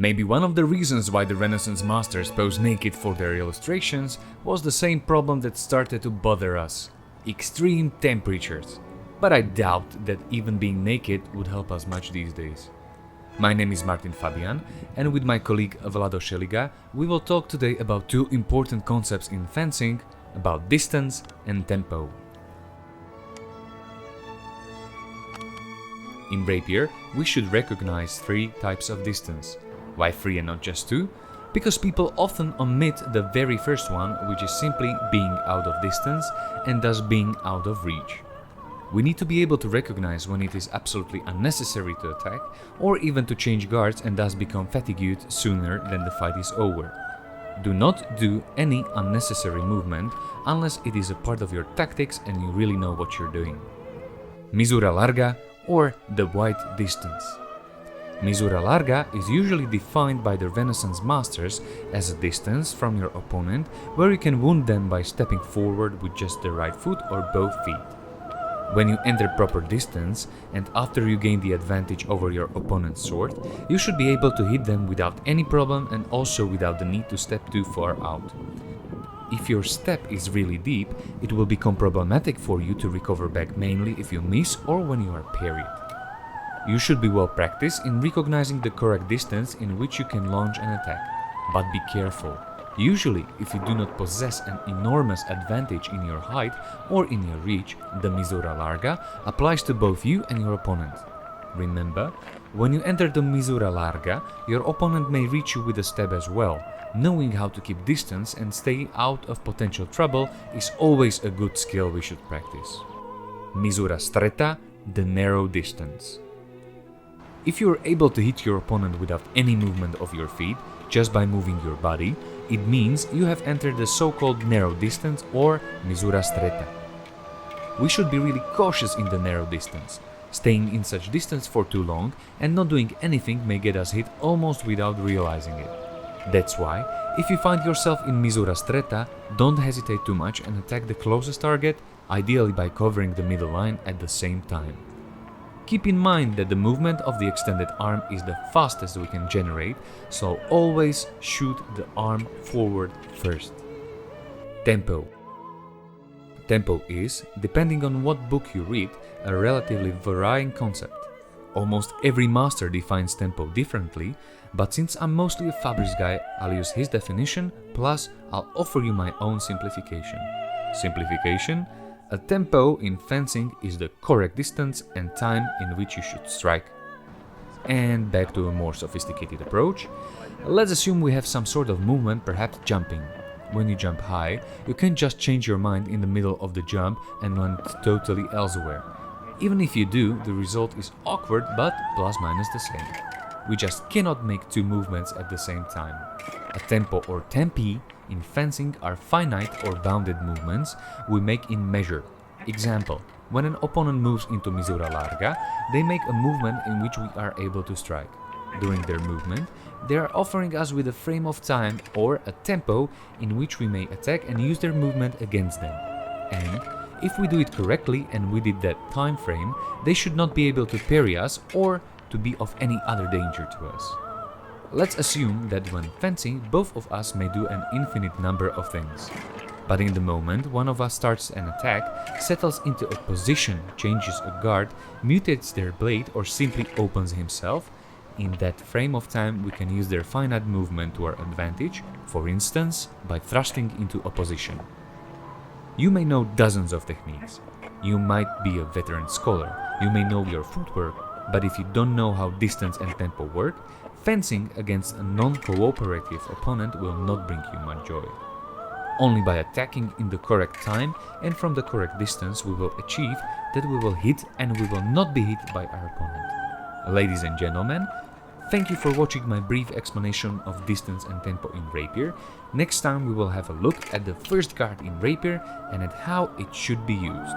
Maybe one of the reasons why the Renaissance masters posed naked for their illustrations was the same problem that started to bother us: extreme temperatures. But I doubt that even being naked would help us much these days. My name is Martin Fabian, and with my colleague Vlado Šeliga, we will talk today about two important concepts in fencing, about distance and tempo. In rapier, we should recognize three types of distance. Why three and not just two? Because people often omit the very first one, which is simply being out of distance and thus being out of reach. We need to be able to recognize when it is absolutely unnecessary to attack, or even to change guards and thus become fatigued sooner than the fight is over. Do not do any unnecessary movement unless it is a part of your tactics and you really know what you're doing. Misura larga, or the white distance. Misura larga is usually defined by the Renaissance masters as a distance from your opponent where you can wound them by stepping forward with just the right foot or both feet. When you enter proper distance and after you gain the advantage over your opponent's sword, you should be able to hit them without any problem and also without the need to step too far out. If your step is really deep, it will become problematic for you to recover back, mainly if you miss or when you are parried. You should be well practiced in recognizing the correct distance in which you can launch an attack, but be careful. Usually, if you do not possess an enormous advantage in your height or in your reach, the misura larga applies to both you and your opponent. Remember, when you enter the misura larga, your opponent may reach you with a stab as well. Knowing how to keep distance and stay out of potential trouble is always a good skill we should practice. Misura stretta, the narrow distance. If you are able to hit your opponent without any movement of your feet, just by moving your body, it means you have entered the so-called narrow distance or misura stretta. We should be really cautious in the narrow distance. Staying in such distance for too long and not doing anything may get us hit almost without realizing it. That's why, if you find yourself in misura stretta, don't hesitate too much and attack the closest target, ideally by covering the middle line at the same time. Keep in mind that the movement of the extended arm is the fastest we can generate, so always shoot the arm forward first. Tempo. Tempo is, depending on what book you read, a relatively varying concept. Almost every master defines tempo differently, but since I'm mostly a Fabris guy, I'll use his definition, plus I'll offer you my own simplification. Simplification: a tempo in fencing is the correct distance and time in which you should strike. And back to a more sophisticated approach. Let's assume we have some sort of movement, perhaps jumping. When you jump high, you can't just change your mind in the middle of the jump and land totally elsewhere. Even if you do, the result is awkward but plus minus the same. We just cannot make two movements at the same time. A tempo or tempi in fencing are finite or bounded movements we make in measure. Example: when an opponent moves into misura larga, they make a movement in which we are able to strike. During their movement, they are offering us with a frame of time or a tempo in which we may attack and use their movement against them. And if we do it correctly and within that time frame, they should not be able to parry us or to be of any other danger to us. Let's assume that when fencing, both of us may do an infinite number of things. But in the moment one of us starts an attack, settles into a position, changes a guard, mutates their blade or simply opens himself, in that frame of time we can use their finite movement to our advantage, for instance, by thrusting into opposition. You may know dozens of techniques. You might be a veteran scholar, you may know your footwork, but if you don't know how distance and tempo work, fencing against a non-cooperative opponent will not bring you much joy. Only by attacking in the correct time and from the correct distance we will achieve that we will hit and we will not be hit by our opponent. Ladies and gentlemen, thank you for watching my brief explanation of distance and tempo in rapier. Next time we will have a look at the first guard in rapier and at how it should be used.